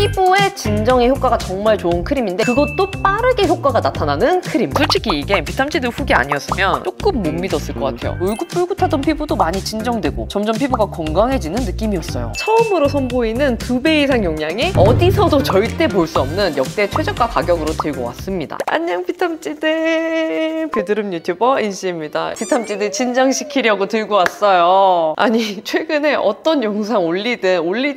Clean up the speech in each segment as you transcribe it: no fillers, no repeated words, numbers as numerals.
피부에 진정에 효과가 정말 좋은 크림인데 그것도 빠르게 효과가 나타나는 크림. 솔직히 이게 비탐지드 후기 아니었으면 조금 못 믿었을 것 같아요. 울긋불긋하던 피부도 많이 진정되고 점점 피부가 건강해지는 느낌이었어요. 처음으로 선보이는 2배 이상 용량의 어디서도 절대 볼 수 없는 역대 최저가 가격으로 들고 왔습니다. 안녕 비탐지드, 뷰드름 유튜버 인씨입니다. 비탐지드 진정시키려고 들고 왔어요. 아니 최근에 어떤 영상 올릴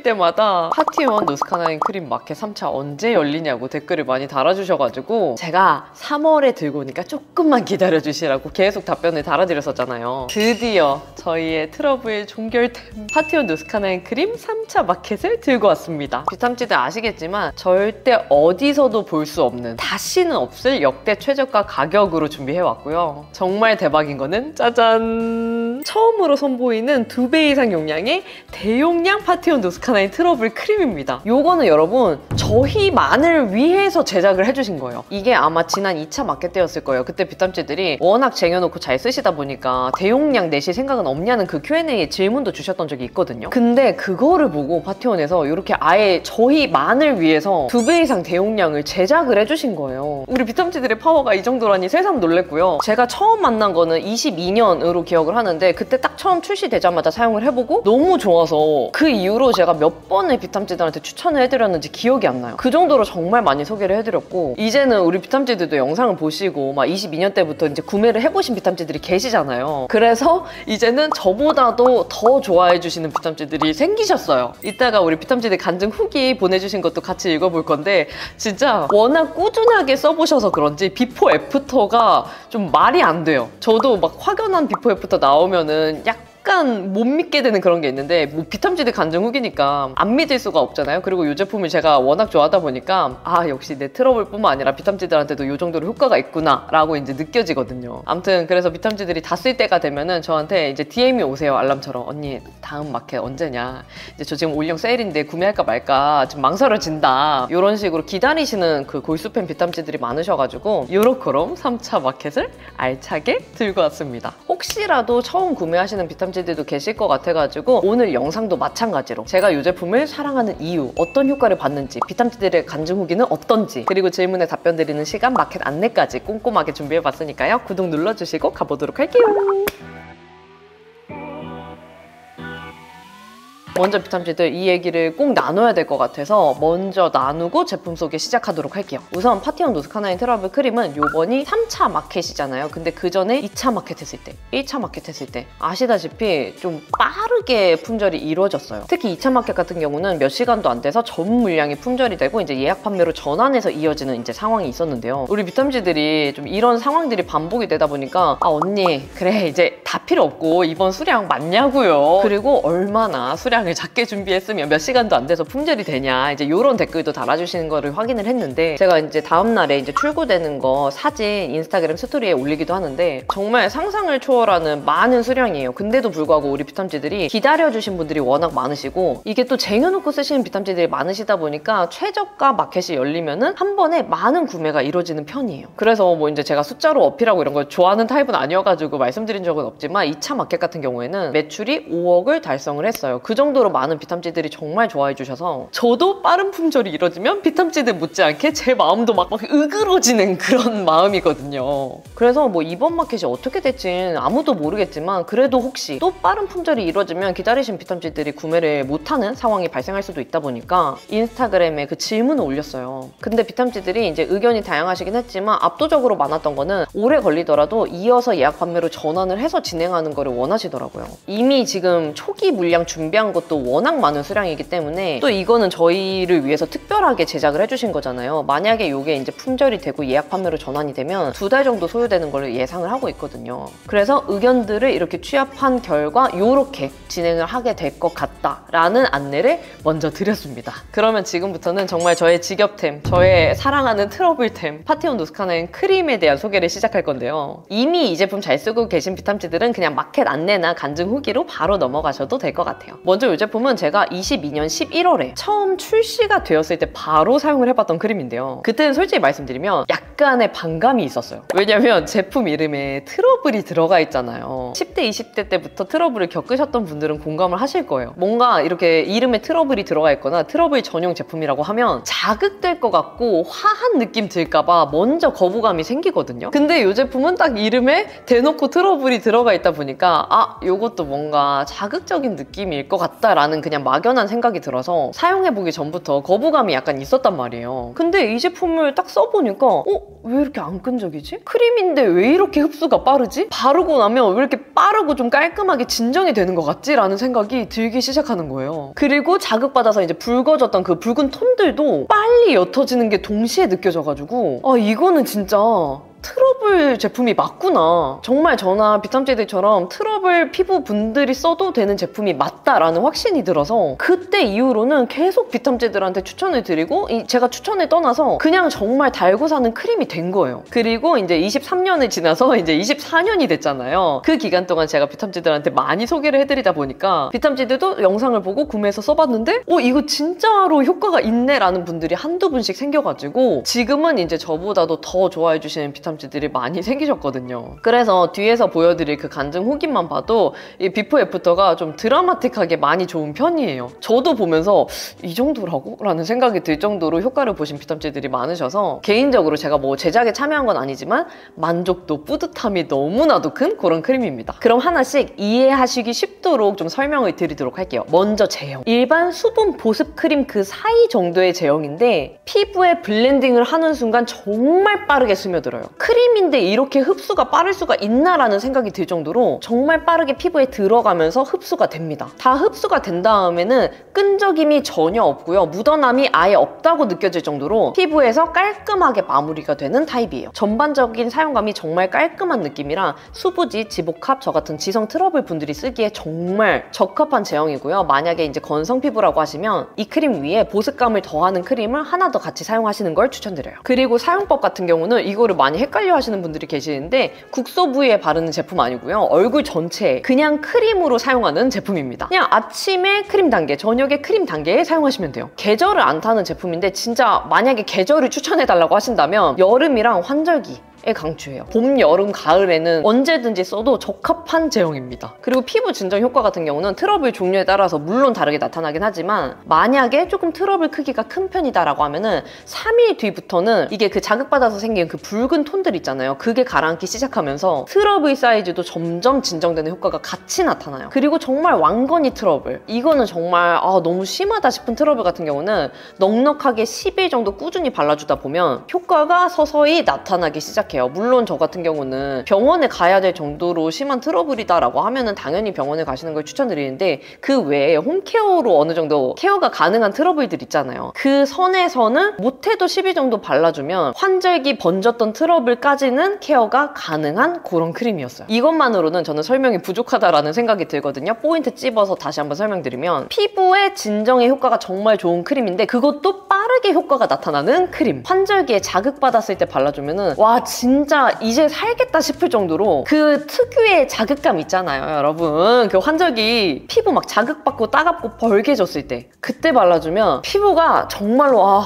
때마다 파티원 노스카나인 크림 마켓 3차 언제 열리냐고 댓글을 많이 달아주셔가지고 제가 3월에 들고 오니까 조금만 기다려주시라고 계속 답변을 달아드렸었잖아요. 드디어 저희의 트러블 종결템 파티원 노스카나인 크림 3차 마켓을 들고 왔습니다. 비탐지드 아시겠지만 절대 어디서도 볼 수 없는, 다시는 없을 역대 최저가 가격으로 준비해왔고요. 정말 대박인 거는 짜잔! 처음으로 선보이는 2배 이상 용량의 대용량 파티원 노스카나인 트러블 크림입니다. 요거는 여러분 저희만을 위해서 제작을 해주신 거예요. 이게 아마 지난 2차 마켓 때였을 거예요. 그때 비탐지들이 워낙 쟁여놓고 잘 쓰시다 보니까 대용량 내실 생각은 없냐는 그 Q&A에 질문도 주셨던 적이 있거든요. 근데 그거를 보고 파티원에서 이렇게 아예 저희만을 위해서 2배 이상 대용량을 제작을 해주신 거예요. 우리 비탐지들의 파워가 이 정도라니 새삼 놀랬고요. 제가 처음 만난 거는 22년으로 기억을 하는데 그때 딱 처음 출시되자마자 사용을 해보고 너무 좋아서 그 이후로 제가 몇 번을 비탐지들한테 추천을 해드렸는지 기억이 안 나요. 그 정도로 정말 많이 소개를 해드렸고 이제는 우리 비탐지들도 영상을 보시고 막 22년 때부터 이제 구매를 해보신 비탐지들이 계시잖아요. 그래서 이제는 저보다도 더 좋아해 주시는 비탐지들이 생기셨어요. 이따가 우리 비탐지들 간증 후기 보내주신 것도 같이 읽어볼 건데 진짜 워낙 꾸준하게 써보셔서 그런지 비포 애프터가 좀 말이 안 돼요. 저도 막 확연한 비포 애프터 나오면은 약간 못 믿게 되는 그런 게 있는데 뭐 비탐지드 간증 후기니까 안 믿을 수가 없잖아요. 그리고 이 제품을 제가 워낙 좋아하다 보니까 아 역시 내 트러블뿐만 아니라 비탐지들한테도 이 정도로 효과가 있구나 라고 이제 느껴지거든요. 아무튼 그래서 비탐지들이 다 쓸 때가 되면은 저한테 이제 DM이 오세요. 알람처럼. 언니 다음 마켓 언제냐, 이제 저 지금 올영 세일인데 구매할까 말까 지금 망설여진다, 이런 식으로 기다리시는 그 골수팬 비탐지들이 많으셔가지고 요렇게럼 3차 마켓을 알차게 들고 왔습니다. 혹시라도 처음 구매하시는 비탐지들도 계실 것 같아가지고 오늘 영상도 마찬가지로 제가 이 제품을 사랑하는 이유, 어떤 효과를 받는지, 비탐지들의 간증 후기는 어떤지, 그리고 질문에 답변 드리는 시간, 마켓 안내까지 꼼꼼하게 준비해봤으니까요. 구독 눌러주시고 가보도록 할게요. 먼저 비탐지들 이 얘기를 꼭 나눠야 될 것 같아서 먼저 나누고 제품 소개 시작하도록 할게요. 우선 파티원 노스카나인 트러블 크림은 요번이 3차 마켓이잖아요. 근데 그 전에 2차 마켓 했을 때, 1차 마켓 했을 때 아시다시피 좀 빠르게 품절이 이루어졌어요. 특히 2차 마켓 같은 경우는 몇 시간도 안 돼서 전 물량이 품절이 되고 이제 예약 판매로 전환해서 이어지는 이제 상황이 있었는데요. 우리 비탐지들이 좀 이런 상황들이 반복이 되다 보니까 아 언니 그래 이제 다 필요 없고 이번 수량 맞냐고요. 그리고 얼마나 수량을 작게 준비했으면 몇 시간도 안 돼서 품절이 되냐, 이제 이런 댓글도 달아주시는 거를 확인을 했는데 제가 이제 다음날에 이제 출고되는 거 사진 인스타그램 스토리에 올리기도 하는데 정말 상상을 초월하는 많은 수량이에요. 근데도 불구하고 우리 비탐지들이 기다려주신 분들이 워낙 많으시고 이게 또 쟁여놓고 쓰시는 비탐지들이 많으시다 보니까 최저가 마켓이 열리면은 한 번에 많은 구매가 이루어지는 편이에요. 그래서 뭐 이제 제가 숫자로 어필하고 이런 걸 좋아하는 타입은 아니어가지고 말씀드린 적은 없지만 2차 마켓 같은 경우에는 매출이 5억을 달성을 했어요. 그 정도로 많은 비탐지들이 정말 좋아해 주셔서 저도 빠른 품절이 이뤄지면 비탐지들 못지않게 제 마음도 막 으그러지는 그런 마음이거든요. 그래서 뭐 이번 마켓이 어떻게 될진 아무도 모르겠지만 그래도 혹시 또 빠른 품절이 이루어지면 기다리신 비탐지들이 구매를 못하는 상황이 발생할 수도 있다 보니까 인스타그램에 그 질문을 올렸어요. 근데 비탐지들이 이제 의견이 다양하시긴 했지만 압도적으로 많았던 거는 오래 걸리더라도 이어서 예약 판매로 전환을 해서 진행하는 거를 원하시더라고요. 이미 지금 초기 물량 준비한 것도 워낙 많은 수량이기 때문에 또 이거는 저희를 위해서 특별하게 제작을 해주신 거잖아요. 만약에 이게 이제 품절이 되고 예약 판매로 전환이 되면 2달 정도 소요되는 걸로 예상을 하고 있거든요. 그래서 의견들을 이렇게 취합한 결과 이렇게 진행을 하게 될 것 같다라는 안내를 먼저 드렸습니다. 그러면 지금부터는 정말 저의 직업템, 저의 사랑하는 트러블템 파티원 노스카나인 크림에 대한 소개를 시작할 건데요. 이미 이 제품 잘 쓰고 계신 비탐지들은 그냥 마켓 안내나 간증 후기로 바로 넘어가셔도 될 것 같아요. 먼저 먼저 이 제품은 제가 22년 11월에 처음 출시가 되었을 때 바로 사용을 해봤던 크림인데요. 그때는 솔직히 말씀드리면 약간의 반감이 있었어요. 왜냐면 제품 이름에 트러블이 들어가 있잖아요. 10대, 20대 때부터 트러블을 겪으셨던 분들은 공감을 하실 거예요. 뭔가 이렇게 이름에 트러블이 들어가 있거나 트러블 전용 제품이라고 하면 자극될 것 같고 화한 느낌 들까봐 먼저 거부감이 생기거든요. 근데 이 제품은 딱 이름에 대놓고 트러블이 들어가 있다 보니까 아, 요것도 뭔가 자극적인 느낌일 것 같다라는 그냥 막연한 생각이 들어서 사용해보기 전부터 거부감이 약간 있었단 말이에요. 근데 이 제품을 딱 써보니까 왜 이렇게 안 끈적이지? 크림인데 왜 이렇게 흡수가 빠르지? 바르고 나면 왜 이렇게 빠르고 좀 깔끔하게 진정이 되는 것 같지? 라는 생각이 들기 시작하는 거예요. 그리고 자극받아서 이제 붉어졌던 그 붉은 톤들도 빨리 옅어지는 게 동시에 느껴져가지고 아, 이거는 진짜 트러블 제품이 맞구나. 정말 저나 비탐제들처럼 트러블 피부 분들이 써도 되는 제품이 맞다라는 확신이 들어서 그때 이후로는 계속 비탐제들한테 추천을 드리고 제가 추천을 떠나서 그냥 정말 달고 사는 크림이 된 거예요. 그리고 이제 23년을 지나서 이제 24년이 됐잖아요. 그 기간 동안 제가 비탐제들한테 많이 소개를 해드리다 보니까 비탐제들도 영상을 보고 구매해서 써봤는데 이거 진짜로 효과가 있네 라는 분들이 한두 분씩 생겨가지고 지금은 이제 저보다도 더 좋아해주시는 비탐제들이 많이 생기셨거든요. 그래서 뒤에서 보여드릴 그 간증 후기만 봐도 이 비포 애프터가 좀 드라마틱하게 많이 좋은 편이에요. 저도 보면서 이 정도라고? 라는 생각이 들 정도로 효과를 보신 비탐제들이 많으셔서 개인적으로 제가 뭐 제작에 참여한 건 아니지만 만족도, 뿌듯함이 너무나도 큰 그런 크림입니다. 그럼 하나씩 이해하시기 쉽도록 좀 설명을 드리도록 할게요. 먼저 제형. 일반 수분 보습 크림 그 사이 정도의 제형인데 피부에 블렌딩을 하는 순간 정말 빠르게 스며들어요. 크림인데 이렇게 흡수가 빠를 수가 있나라는 생각이 들 정도로 정말 빠르게 피부에 들어가면서 흡수가 됩니다. 다 흡수가 된 다음에는 끈적임이 전혀 없고요. 묻어남이 아예 없다고 느껴질 정도로 피부에서 깔끔하게 마무리가 되는 타입이에요. 전반적인 사용감이 정말 깔끔한 느낌이라 수부지, 지복합, 저 같은 지성 트러블 분들이 쓰기에 정말 적합한 제형이고요. 만약에 이제 건성 피부라고 하시면 이 크림 위에 보습감을 더하는 크림을 하나 더 같이 사용하시는 걸 추천드려요. 그리고 사용법 같은 경우는 이거를 많이 헷갈려 하시는 분들이 계시는데 국소 부위에 바르는 제품 아니고요. 얼굴 전체에 그냥 크림으로 사용하는 제품입니다. 그냥 아침에 크림 단계, 저녁에 크림 단계에 사용하시면 돼요. 계절을 안 타는 제품인데 진짜 만약에 계절을 추천해달라고 하신다면 여름이랑 환절기 강추해요. 봄, 여름, 가을에는 언제든지 써도 적합한 제형입니다. 그리고 피부 진정 효과 같은 경우는 트러블 종류에 따라서 물론 다르게 나타나긴 하지만 만약에 조금 트러블 크기가 큰 편이다라고 하면은 3일 뒤부터는 이게 그 자극받아서 생긴 그 붉은 톤들 있잖아요. 그게 가라앉기 시작하면서 트러블 사이즈도 점점 진정되는 효과가 같이 나타나요. 그리고 정말 왕건이 트러블, 이거는 정말 너무 심하다 싶은 트러블 같은 경우는 넉넉하게 10일 정도 꾸준히 발라주다 보면 효과가 서서히 나타나기 시작해요. 물론 저 같은 경우는 병원에 가야 될 정도로 심한 트러블이다라고 하면은 당연히 병원에 가시는 걸 추천드리는데 그 외에 홈케어로 어느 정도 케어가 가능한 트러블들 있잖아요. 그 선에서는 못해도 10일 정도 발라주면 환절기 번졌던 트러블까지는 케어가 가능한 그런 크림이었어요. 이것만으로는 저는 설명이 부족하다라는 생각이 들거든요. 포인트 찝어서 다시 한번 설명드리면 피부의 진정의 효과가 정말 좋은 크림인데 그것도 빠르게 효과가 나타나는 크림. 환절기에 자극받았을 때 발라주면은 와 진짜 이제 살겠다 싶을 정도로 그 특유의 자극감 있잖아요, 여러분. 그 환절기 피부 막 자극받고 따갑고 벌게졌을 때 그때 발라주면 피부가 정말로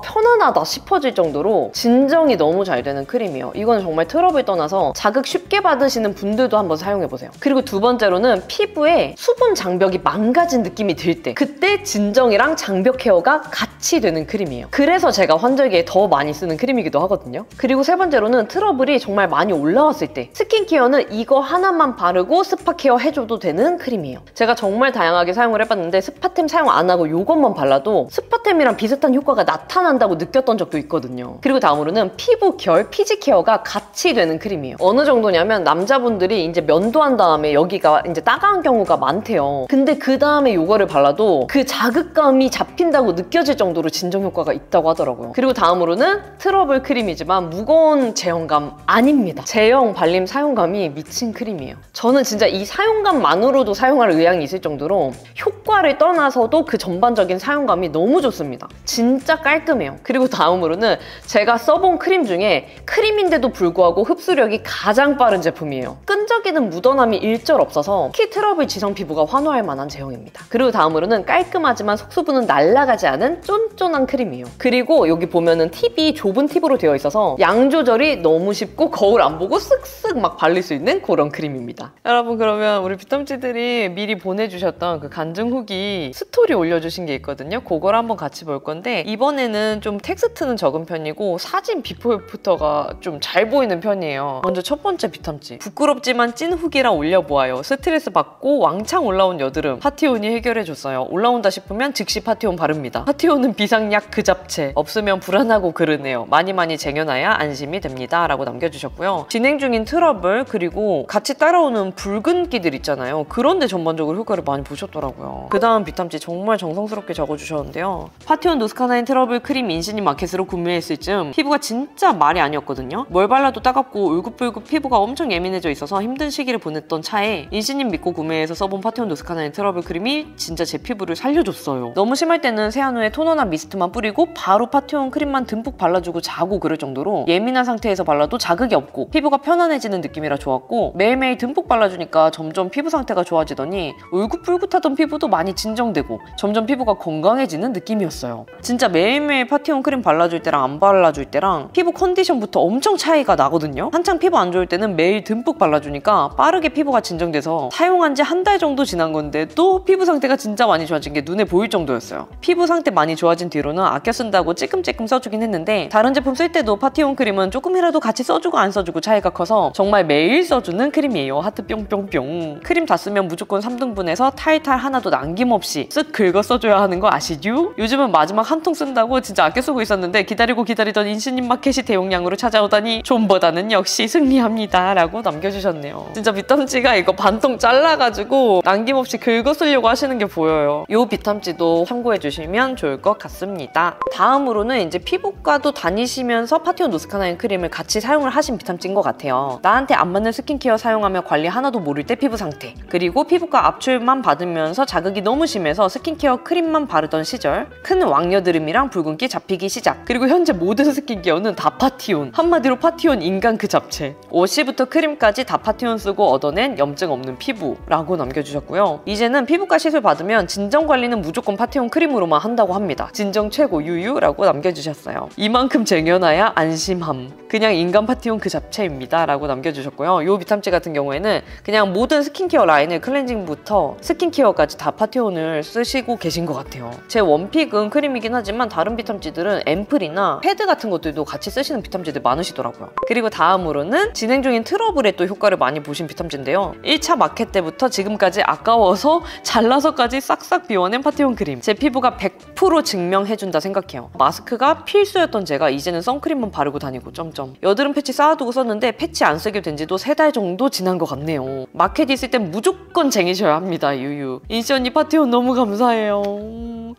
편안하다 싶어질 정도로 진정이 너무 잘 되는 크림이에요. 이건 정말 트러블 떠나서 자극 쉽게 받으시는 분들도 한번 사용해보세요. 그리고 두 번째로는 피부에 수분 장벽이 망가진 느낌이 들 때 그때 진정이랑 장벽 케어가 같이 되는 크림이에요. 그래서 제가 환절기에 더 많이 쓰는 크림이기도 하거든요. 그리고 세 번째로는 트러블이 정말 많이 올라왔을 때 스킨케어는 이거 하나만 바르고 스파 케어 해줘도 되는 크림이에요. 제가 정말 다양하게 사용을 해봤는데 스파템 사용 안 하고 이것만 발라도 스파템이랑 비슷한 효과가 나타난다고 느꼈던 적도 있거든요. 그리고 다음으로는 피부 결, 피지 케어가 같이 되는 크림이에요. 어느 정도냐면 남자분들이 이제 면도한 다음에 여기가 이제 따가운 경우가 많대요. 근데 그 다음에 이거를 발라도 그 자극감이 잡힌다고 느껴질 정도로 진정 효과가 있다고 하더라고요. 그리고 다음으로는 트러블 크림이지만 무거운 제형감 아닙니다. 제형 발림 사용감이 미친 크림이에요. 저는 진짜 이 사용감만으로도 사용할 의향이 있을 정도로 효과를 떠나서도 그 전반적인 사용감이 너무 좋습니다. 진짜 깔끔해요. 그리고 다음으로는 제가 써본 크림 중에 크림인데도 불구하고 흡수력이 가장 빠른 제품이에요. 끈적이는 묻어남이 일절 없어서 특히 트러블 지성 피부가 환호할 만한 제형입니다. 그리고 다음으로는 깔끔하지만 속수분은 날아가지 않은 쫀쫀한 크림이에요. 그리고 여기 보면은 팁이 좁은 팁으로 되어 있어서 양 조절이 너무 쉽고 거울 안 보고 쓱쓱 막 발릴 수 있는 그런 크림입니다. 여러분, 그러면 우리 비탐지들이 미리 보내주셨던 그 간증 후기 스토리 올려주신 게 있거든요. 그걸 한번 같이 볼 건데 이번에는 좀 텍스트는 적은 편이고 사진 비포 애프터가 좀 잘 보이는 편이에요. 먼저 첫 번째 비탐지. 부끄럽지만 찐 후기라 올려보아요. 스트레스 받고 왕창 올라온 여드름 파티온이 해결해줬어요. 올라온다 싶으면 즉시 파티온 바릅니다. 파티온은 비상약 그 잡채. 없으면 불안하고 그러네요. 많이 쟁여놔야 안심이 됩니다. 라고 남겨주셨고요. 진행 중인 트러블 그리고 같이 따라오는 붉은기들 있잖아요. 그런데 전반적으로 효과를 많이 보셨더라고요. 그 다음 비탐지 정말 정성스럽게 적어주셨는데요. 파티온 노스카나인 트러블 크림 인신이 마켓으로 구매했을 즈음 피부가 진짜 말이 아니었거든요. 뭘 발라도 따갑고 울긋불긋 피부가 엄청 예민해져 있어서 힘든 시기를 보냈던 차에 인신님 믿고 구매해서 써본 파티온 노스카나인 트러블 크림이 진짜 제 피부를 살려줬어요. 너무 심할 때는 세안 후에 토너나 미스트만 뿌리고 바로 파티온 크림만 듬뿍 발라주고 자고 그럴 정도로 예민한 상태에서 발라도 자극이 없고 피부가 편안해지는 느낌이라 좋았고 매일매일 듬뿍 발라주니까 점점 피부 상태가 좋아지더니 울긋불긋하던 피부도 많이 진정되고 점점 피부가 건강해지는 느낌이었어요. 진짜 매일매일 파티온 크림 발라줄 때랑 안 발라줄 때랑 피부 컨디션부터 엄청 차이가 나거든요. 한창 피부 안 좋을 때는 매일 듬뿍 발라주니까 빠르게 피부가 진정돼서 사용한 지 한 달 정도 지난 건데도 피부 상태가 진짜 많이 좋아진 게 눈에 보일 정도였어요. 피부 상태 많이 좋아진 뒤로는 아껴 쓴다고 찔끔찔끔 써주긴 했는데 다른 제품 쓸 때도 파티온 크림은 조금이라도 같이 써주고 안 써주고 차이가 커서 정말 매일 써주는 크림이에요. 하트 뿅뿅뿅. 크림 다 쓰면 무조건 3등분해서 탈탈 하나도 남김없이 쓱 긁어 써줘야 하는 거 아시죠? 요즘은 마지막 한 통 쓴다고 진짜 아껴 쓰고 있었는데 기다리고 기다리던 인신님 마켓이 대용량으로 찾아오다니 좀보다는 역시 승리합니다. 라고 남겨주셨네요. 진짜 비탐지가 이거 반통 잘라가지고 남김없이 긁어 쓰려고 하시는 게 보여요. 이 비탐지도 참고해주시면 좋을 것 같습니다. 다음으로는 이제 피부과도 다니시면서 파티온 노스카나인 크림을 같이 사용을 하신 비탐지인 것 같아요. 나한테 안 맞는 스킨케어 사용하며 관리 하나도 모를 때 피부 상태 그리고 피부과 압출만 받으면서 자극이 너무 심해서 스킨케어 크림만 바르던 시절 큰 왕여드름이랑 붉은기 잡히기 시작 그리고 현재 모든 스킨케어는 다 파티온 한마디로 파티온 인간 그 잡채 워시부터 크림까지 다 파티온 쓰고 얻어낸 염증 없는 피부라고 남겨주셨고요. 이제는 피부과 시술 받으면 진정 관리는 무조건 파티온 크림으로만 한다고 합니다. 진정 최고 유유라고 남겨주셨어요. 이만큼 쟁여놔야 안심함 그냥 인간 파티온 그 잡채입니다 라고 남겨주셨고요. 이 비탐지 같은 경우에는 그냥 모든 스킨케어 라인을 클렌징부터 스킨케어까지 다 파티온을 쓰시고 계신 것 같아요. 제 원픽은 크림이긴 하지만 다른 비탐지들은 앰플이나 패드 같은 것들도 같이 쓰시는 비탐지들 많으시더라고요. 그리고 다음으로는 진행 중인 트러블에 또 효과를 많이 보신 비탐지인데요. 1차 마켓 때부터 지금까지 아까워서 잘라서까지 싹싹 비워낸 파티온 크림 제 피부가 100% 증명해준다 생각해요. 마스크가 필수였던 제가 이제는 선크림만 바르고 다니고 점점 여드름 패치 쌓아두고 썼는데 패치 안 쓰게 된 지도 3달 정도 지난 것 같네요. 마켓 있을 땐 무조건 쟁이셔야 합니다. 유유. 인시 언니 파티온 너무 감사해요.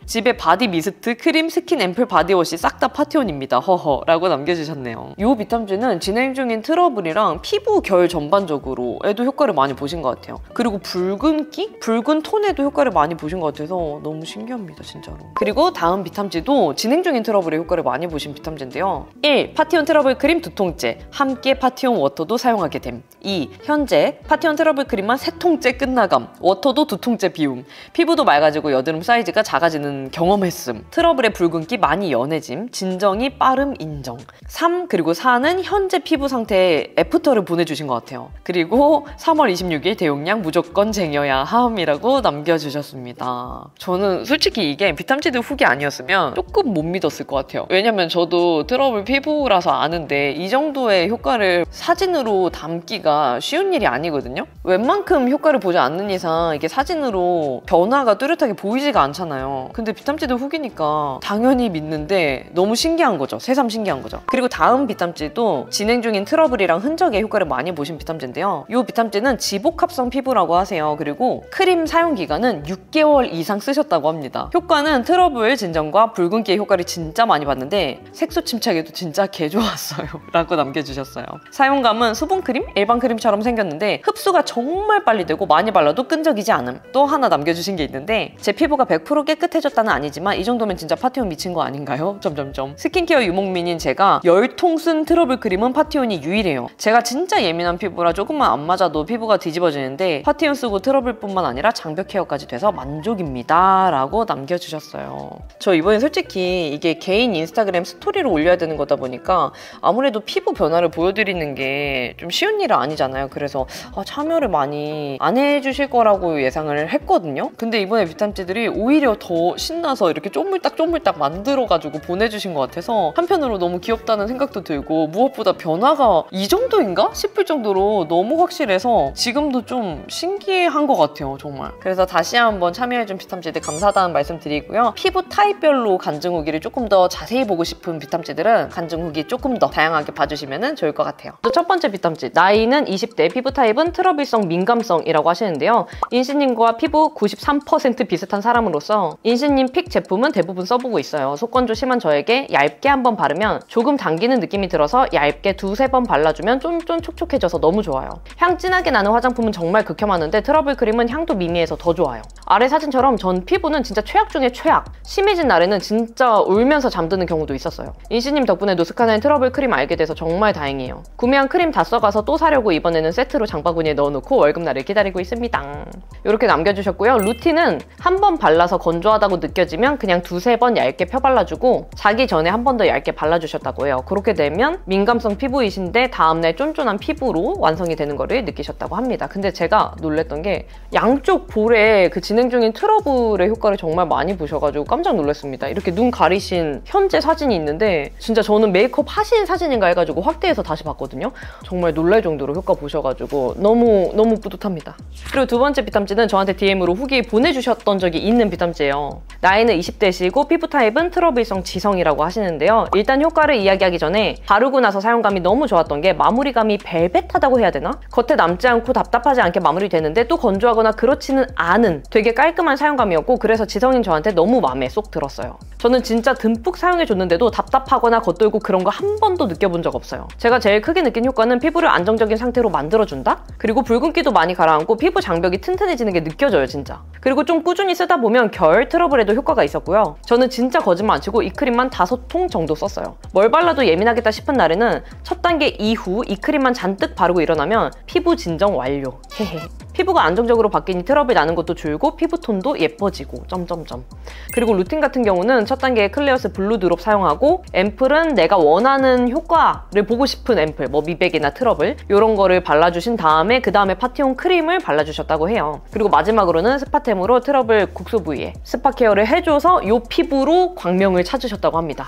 집에 바디 미스트, 크림, 스킨, 앰플, 바디워시 싹 다 파티온입니다. 허허 라고 남겨주셨네요. 이 비탐지는 진행 중인 트러블이랑 피부 결 전반적으로에도 효과를 많이 보신 것 같아요. 그리고 붉은기? 붉은 톤에도 효과를 많이 보신 것 같아서 너무 신기합니다. 진짜로. 그리고 다음 비탐지도 진행 중인 트러블에 효과를 많이 보신 비탐지인데요. 1. 파티온 트러블 크림 2통째 함께 파티온 워터도 사용하게 됨. 2. 현재 파티온 트러블 크림만 3통째 끝나감 워터도 2통째 비움 피부도 맑아지고 여드름 사이즈가 작아지는 경험했음 트러블의 붉은기 많이 연해짐 진정이 빠름 인정 3. 그리고 4는 현재 피부 상태에 애프터를 보내주신 것 같아요. 그리고 3월 26일 대용량 무조건 쟁여야 함이라고 남겨주셨습니다. 저는 솔직히 이게 비탐지드 후기 아니었으면 조금 못 믿었을 것 같아요. 왜냐면 저도 트러블 피부라서 아는데 이 정도의 효과를 사진으로 담기가 쉬운 일이 아니거든요. 웬만큼 효과를 보지 않는 이상 이게 사진으로 변화가 뚜렷하게 보이지가 않잖아요. 근데 비탐지드 후기니까 당연히 믿는데 너무 신기한 거죠. 새삼 신기한 거죠. 그리고 다음 비탐지도 진행 중인 트러블이랑 흔적의 효과를 많이 보신 비탐지인데요. 이 비탐지는 지복합성 피부라고 하세요. 그리고 크림 사용 기간은 6개월 이상 쓰셨다고 합니다. 효과는 트러블 진정과 붉은기의 효과를 진짜 많이 봤는데 색소 침착에도 진짜 개 좋았어요 라고 남겨주셨어요. 사용감은 수분크림? 일반 크림처럼 생겼는데 흡수가 정말 빨리 되고 많이 발라도 끈적이지 않음. 또 하나 남겨주신 게 있는데 제 피부가 100% 깨끗해졌다는 아니지만 이 정도면 진짜 파티온 미친 거 아닌가요? 점점점. 스킨케어 유목민인 제가 열통 쓴 트러블 크림은 파티온이 유일해요. 제가 진짜 예민한 피부라 조금만 안 맞아도 피부가 뒤집어지는데 파티온 쓰고 트러블뿐만 아니라 장벽 케어까지 돼서 만족입니다 라고 남겨주셨어요. 저 이번에 솔직히 이게 개인 인스타그램 스토리로 올려야 되는 거다 보니까 아무래도 피부 변화를 보여드리는 게 좀 쉬운 일은 아니잖아요. 그래서 참여를 많이 안 해주실 거라고 예상을 했거든요. 근데 이번에 비탐찌들이 오히려 더 신나서 이렇게 쪼물딱 만들어가지고 보내주신 것 같아서 한편으로 너무 귀엽다는 생각도 들고 무엇보다 변화가 이 정도인가 싶을 정도로 너무 확실해서 지금도 좀 신기한 것 같아요, 정말. 그래서 다시 한번 참여해준 비탐찌들 감사하다는 말씀 드리고요. 피부 타입별로 간증 후기를 조금 더 자세히 보고 싶은 비탐찌들은 간증 후기 조금 더 다양하게 봐주시면 좋을 것 같아요. 첫 번째 비탐찌, 나이는 20대, 피부 타입은 트러블성 민감성이라고 하시는데요. 인시님과 피부 93% 비슷한 사람으로서 인시님 픽 제품은 대부분 써보고 있어요. 속건조 심한 저에게 얇게 한번 바르면 조금 당기는 느낌이 들어서 얇게 2-3번 발라주면 쫀쫀 촉촉해져서 너무 좋아요. 향 진하게 나는 화장품은 정말 극혐하는데 트러블 크림은 향도 미미해서 더 좋아요. 아래 사진처럼 전 피부는 진짜 최악 중에 최악. 심해진 날에는 진짜 울면서 잠드는 경우도 있었어요. 인시님 덕분에 노스카나인 트러블 크림 알게 돼서 정말 다행이에요. 구매한 크림 다 써가서 또 사려고 이번에는 세트로 장바구니에 넣어놓고 월급날을 기다리고 있습니다. 이렇게 남겨주셨고요. 루틴은 한 번 발라서 건조하다고 느껴지면 그냥 2-3번 얇게 펴발라주고 자기 전에 한 번 더 얇게 발라주셨다고 해요. 그렇게 되면 민감성 피부이신데 다음날 쫀쫀한 피부로 완성이 되는 거를 느끼셨다고 합니다. 근데 제가 놀랬던 게 양쪽 볼에 그 진행 중인 트러블의 효과를 정말 많이 보셔가지고 깜짝 놀랐습니다. 이렇게 눈 가리신 현재 사진이 있는데 진짜 저는 메이크업 하신 사진인가 해가지고 확대해서 다시 봤거든요. 정말 놀랄 정도로 효과 보셔가지고 너무 뿌듯합니다. 그리고 두 번째 비탐찌는 저한테 DM으로 후기 보내주셨던 적이 있는 비탐찌예요. 나이는 20대시고 피부 타입은 트러블성 지성이라고 하시는데요. 일단 효과를 이야기하기 전에 바르고 나서 사용감이 너무 좋았던 게 마무리감이 벨벳하다고 해야 되나? 겉에 남지 않고 답답하지 않게 마무리되는데 또 건조하거나 그렇지는 않은 되게 깔끔한 사용감이었고 그래서 지성인 저한테 너무 마음에 쏙 들었어요. 저는 진짜 듬뿍 사용해줬는데도 답답하거나 겉돌고 그런 거 한 번도 느껴본 적 없어요. 제가 제일 크게 느낀 효과는 피부를 안정적인 상태로 만들어준다? 그리고 붉은기도 많이 가라앉고 피부 장벽이 튼튼해지는 게 느껴져요, 진짜. 그리고 좀 꾸준히 쓰다 보면 결 트러블에도 효과가 있었고요. 저는 진짜 거짓말 안 치고 이 크림만 5통 정도 썼어요. 뭘 발라도 예민하겠다 싶은 날에는 첫 단계 이후 이 크림만 잔뜩 바르고 일어나면 피부 진정 완료. 헤헤. 피부가 안정적으로 바뀌니 트러블이 나는 것도 줄고 피부톤도 예뻐지고 점점점. 그리고 루틴 같은 경우는 첫 단계에 클레어스 블루 드롭 사용하고 앰플은 내가 원하는 효과를 보고 싶은 앰플, 뭐 미백이나 트러블 이런 거를 발라주신 다음에 그 다음에 파티온 크림을 발라주셨다고 해요. 그리고 마지막으로는 스파템으로 트러블 국소 부위에 스파 케어를 해줘서 이 피부로 광명을 찾으셨다고 합니다.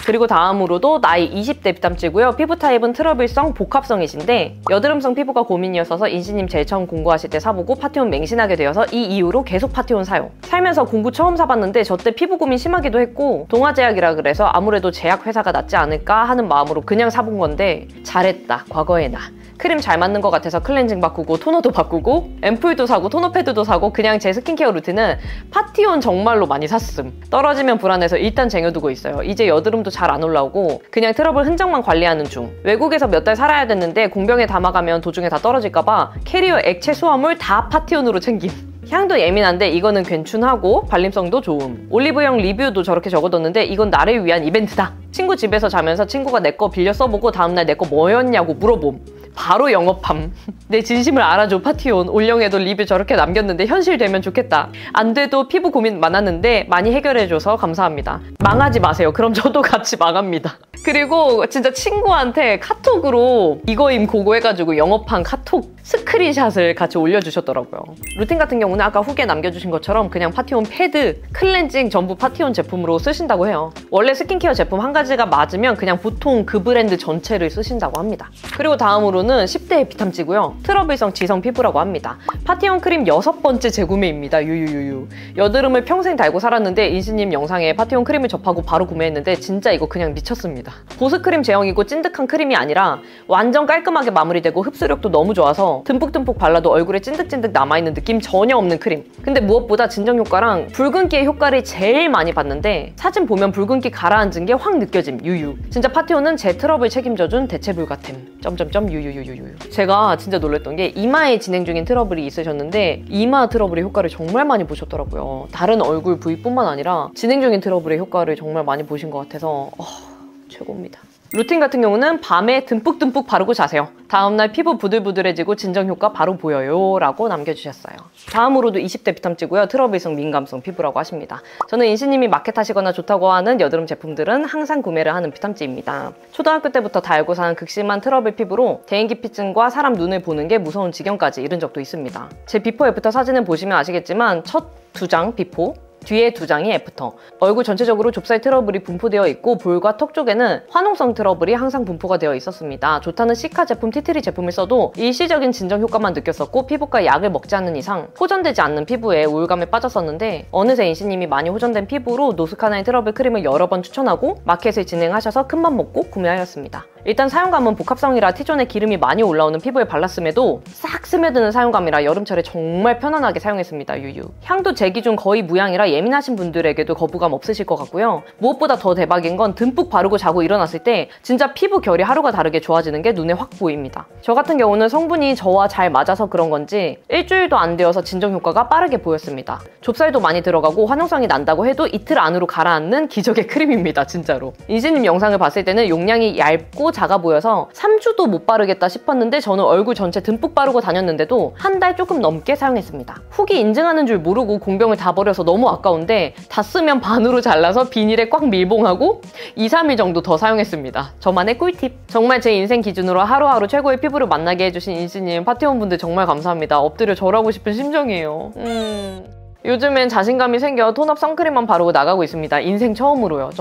그리고 다음으로도 나이 20대 비탐찌고요. 피부 타입은 트러블성 복합성이신데 여드름성 피부가 고민이었어서 인시님 제일 처음 공부하실 때 사보고 파티온 맹신하게 되어서 이 이후로 계속 파티온 사용. 살면서 공부 처음 사봤는데 저 때 피부 고민 심하기도 했고 동아제약이라 그래서 아무래도 제약 회사가 낫지 않을까 하는 마음으로 그냥 사본 건데 잘했다, 과거의 나. 크림 잘 맞는 것 같아서 클렌징 바꾸고 토너도 바꾸고 앰플도 사고 토너 패드도 사고 그냥 제 스킨케어 루틴은 파티온 정말로 많이 샀음. 떨어지면 불안해서 일단 쟁여두고 있어요. 이제 여드름도 잘 안 올라오고 그냥 트러블 흔적만 관리하는 중. 외국에서 몇 달 살아야 됐는데 공병에 담아가면 도중에 다 떨어질까봐 캐리어 액체 수화물 다 파티온으로 챙김. 향도 예민한데 이거는 괜춘하고 발림성도 좋음. 올리브영 리뷰도 저렇게 적어뒀는데 이건 나를 위한 이벤트다. 친구 집에서 자면서 친구가 내 거 빌려 써보고 다음날 내 거 뭐였냐고 물어봄. 바로 영업함. 내 진심을 알아줘 파티온. 올영에도 리뷰 저렇게 남겼는데 현실되면 좋겠다. 안 돼도 피부 고민 많았는데 많이 해결해줘서 감사합니다. 망하지 마세요. 그럼 저도 같이 망합니다. 그리고 진짜 친구한테 카톡으로 이거임 고고 해가지고 영업한 카톡 스크린샷을 같이 올려주셨더라고요. 루틴 같은 경우는 아까 후기에 남겨주신 것처럼 그냥 파티온 패드, 클렌징 전부 파티온 제품으로 쓰신다고 해요. 원래 스킨케어 제품 한 가지가 맞으면 그냥 보통 그 브랜드 전체를 쓰신다고 합니다. 그리고 다음으로는 10대의 비탐찌고요. 트러블성 지성 피부라고 합니다. 파티온 크림 6번째 재구매입니다. 유유유유. 여드름을 평생 달고 살았는데 인시님 영상에 파티온 크림을 접하고 바로 구매했는데 진짜 이거 그냥 미쳤습니다. 보습크림 제형이고 찐득한 크림이 아니라 완전 깔끔하게 마무리되고 흡수력도 너무 좋아서 좋아요. 듬뿍듬뿍 발라도 얼굴에 찐득찐득 남아있는 느낌 전혀 없는 크림. 근데 무엇보다 진정 효과랑 붉은기의 효과를 제일 많이 봤는데 사진 보면 붉은기 가라앉은 게 확 느껴짐. 유유. 진짜 파티온은 제 트러블 책임져준 대체불가템. 유유유유유. 제가 진짜 놀랐던 게 이마에 진행 중인 트러블이 있으셨는데 이마 트러블의 효과를 정말 많이 보셨더라고요. 다른 얼굴 부위뿐만 아니라 진행 중인 트러블의 효과를 정말 많이 보신 것 같아서 최고입니다. 루틴 같은 경우는 밤에 듬뿍듬뿍 바르고 자세요. 다음날 피부 부들부들해지고 진정 효과 바로 보여요 라고 남겨주셨어요. 다음으로도 20대 비탐지고요. 트러블성 민감성 피부라고 하십니다. 저는 인시님이 마켓 하시거나 좋다고 하는 여드름 제품들은 항상 구매를 하는 비탐지입니다. 초등학교 때부터 다 알고 사는 극심한 트러블 피부로 대인기피증과 사람 눈을 보는 게 무서운 지경까지 이른 적도 있습니다. 제 비포 애프터 사진을 보시면 아시겠지만 첫 2장 비포, 뒤에 2장이 애프터. 얼굴 전체적으로 좁쌀 트러블이 분포되어 있고 볼과 턱 쪽에는 화농성 트러블이 항상 분포가 되어 있었습니다. 좋다는 시카 제품, 티트리 제품을 써도 일시적인 진정 효과만 느꼈었고 피부과 약을 먹지 않는 이상 호전되지 않는 피부에 우울감에 빠졌었는데 어느새 인시님이 많이 호전된 피부로 노스카나인 트러블 크림을 여러 번 추천하고 마켓을 진행하셔서 큰맘 먹고 구매하였습니다. 일단 사용감은 복합성이라 T존에 기름이 많이 올라오는 피부에 발랐음에도 싹 스며드는 사용감이라 여름철에 정말 편안하게 사용했습니다. 유유. 향도 제 기준 거의 무향이라 예민하신 분들에게도 거부감 없으실 것 같고요. 무엇보다 더 대박인 건 듬뿍 바르고 자고 일어났을 때 진짜 피부 결이 하루가 다르게 좋아지는 게 눈에 확 보입니다. 저 같은 경우는 성분이 저와 잘 맞아서 그런 건지 일주일도 안 되어서 진정 효과가 빠르게 보였습니다. 좁쌀도 많이 들어가고 화농성이 난다고 해도 이틀 안으로 가라앉는 기적의 크림입니다. 진짜로. 인시님 영상을 봤을 때는 용량이 얇고 작아 보여서 3주도 못 바르겠다 싶었는데 저는 얼굴 전체 듬뿍 바르고 다녔는데도 한 달 조금 넘게 사용했습니다. 후기 인증하는 줄 모르고 공병을 다 버려서 너무 아까운데 다 쓰면 반으로 잘라서 비닐에 꽉 밀봉하고 2, 3일 정도 더 사용했습니다. 저만의 꿀팁. 정말 제 인생 기준으로 하루하루 최고의 피부를 만나게 해주신 인시님, 파티원분들 정말 감사합니다. 엎드려 절하고 싶은 심정이에요. 요즘엔 자신감이 생겨 톤업 선크림만 바르고 나가고 있습니다. 인생 처음으로요.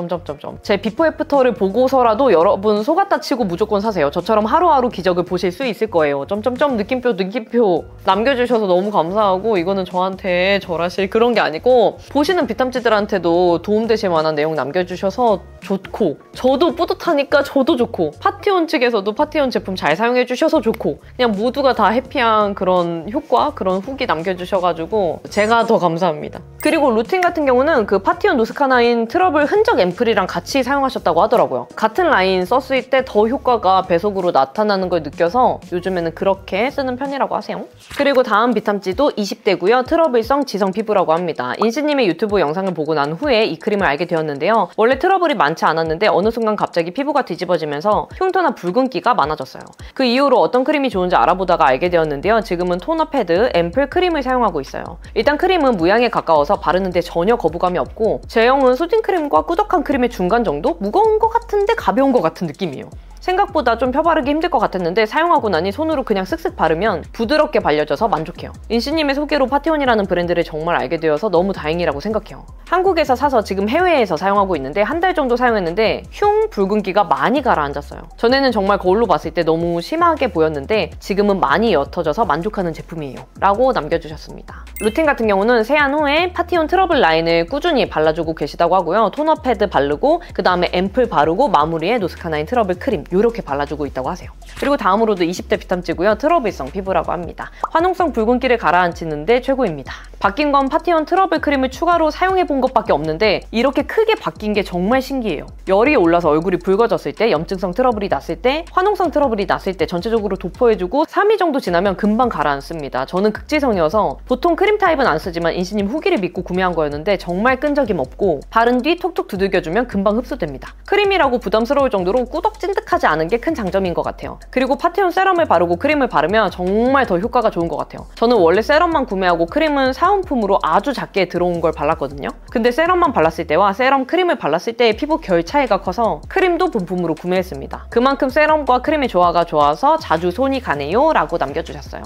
제 비포 애프터를 보고서라도 여러분 속았다 치고 무조건 사세요. 저처럼 하루하루 기적을 보실 수 있을 거예요. 느낌표 남겨주셔서 너무 감사하고 이거는 저한테 절하실 그런 게 아니고 보시는 비탐지들한테도 도움되실 만한 내용 남겨주셔서 좋고 저도 뿌듯하니까 저도 좋고 파티온 측에서도 파티온 제품 잘 사용해주셔서 좋고 그냥 모두가 다 해피한 그런 효과, 그런 후기 남겨주셔가지고 제가 더 감사합니다. 그리고 루틴 같은 경우는 그 파티온 노스카나인 트러블 흔적 앰플이랑 같이 사용하셨다고 하더라고요. 같은 라인 썼을 때 더 효과가 배속으로 나타나는 걸 느껴서 요즘에는 그렇게 쓰는 편이라고 하세요. 그리고 다음 비탐지도 20대고요. 트러블성 지성 피부라고 합니다. 인시님의 유튜브 영상을 보고 난 후에 이 크림을 알게 되었는데요. 원래 트러블이 많지 않았는데 어느 순간 갑자기 피부가 뒤집어지면서 흉터나 붉은기가 많아졌어요. 그 이후로 어떤 크림이 좋은지 알아보다가 알게 되었는데요. 지금은 토너 패드, 앰플 크림을 사용하고 있어요. 일단 크림은 무향에 가까워서 바르는데 전혀 거부감이 없고 제형은 수딩 크림과 꾸덕한 크림의 중간 정도? 무거운 것 같은데 가벼운 것 같은 느낌이에요. 생각보다 좀 펴바르기 힘들 것 같았는데 사용하고 나니 손으로 그냥 쓱쓱 바르면 부드럽게 발려져서 만족해요. 인시님의 소개로 파티온이라는 브랜드를 정말 알게 되어서 너무 다행이라고 생각해요. 한국에서 사서 지금 해외에서 사용하고 있는데 한 달 정도 사용했는데 붉은기가 많이 가라앉았어요. 전에는 정말 거울로 봤을 때 너무 심하게 보였는데 지금은 많이 옅어져서 만족하는 제품이에요. 라고 남겨주셨습니다. 루틴 같은 경우는 세안 후에 파티온 트러블 라인을 꾸준히 발라주고 계시다고 하고요. 토너 패드 바르고 그 다음에 앰플 바르고 마무리에 노스카나인 트러블 크림 이렇게 발라주고 있다고 하세요. 그리고 다음으로도 20대 비탐지고요. 트러블성 피부라고 합니다. 화농성 붉은기를 가라앉히는데 최고입니다. 바뀐 건 파티온 트러블 크림을 추가로 사용해본 것밖에 없는데 이렇게 크게 바뀐 게 정말 신기해요. 열이 올라서 얼굴이 붉어졌을 때, 염증성 트러블이 났을 때, 화농성 트러블이 났을 때 전체적으로 도포해주고 3일 정도 지나면 금방 가라앉습니다. 저는 극지성이어서 보통 크림 타입은 안 쓰지만 인시님 후기를 믿고 구매한 거였는데 정말 끈적임 없고 바른 뒤 톡톡 두들겨주면 금방 흡수됩니다. 크림이라고 부담스러울 정도로 꾸덕찐득하지 않은 게 큰 장점인 것 같아요. 그리고 파티온 세럼을 바르고 크림을 바르면 정말 더 효과가 좋은 것 같아요. 저는 원래 세럼만 구매하고 크림은 사은품으로 아주 작게 들어온 걸 발랐거든요. 근데 세럼만 발랐을 때와 세럼 크림을 발랐을 때의 피부 결 차이가 커서 크림도 본품으로 구매했습니다. 그만큼 세럼과 크림의 조화가 좋아서 자주 손이 가네요 라고 남겨주셨어요.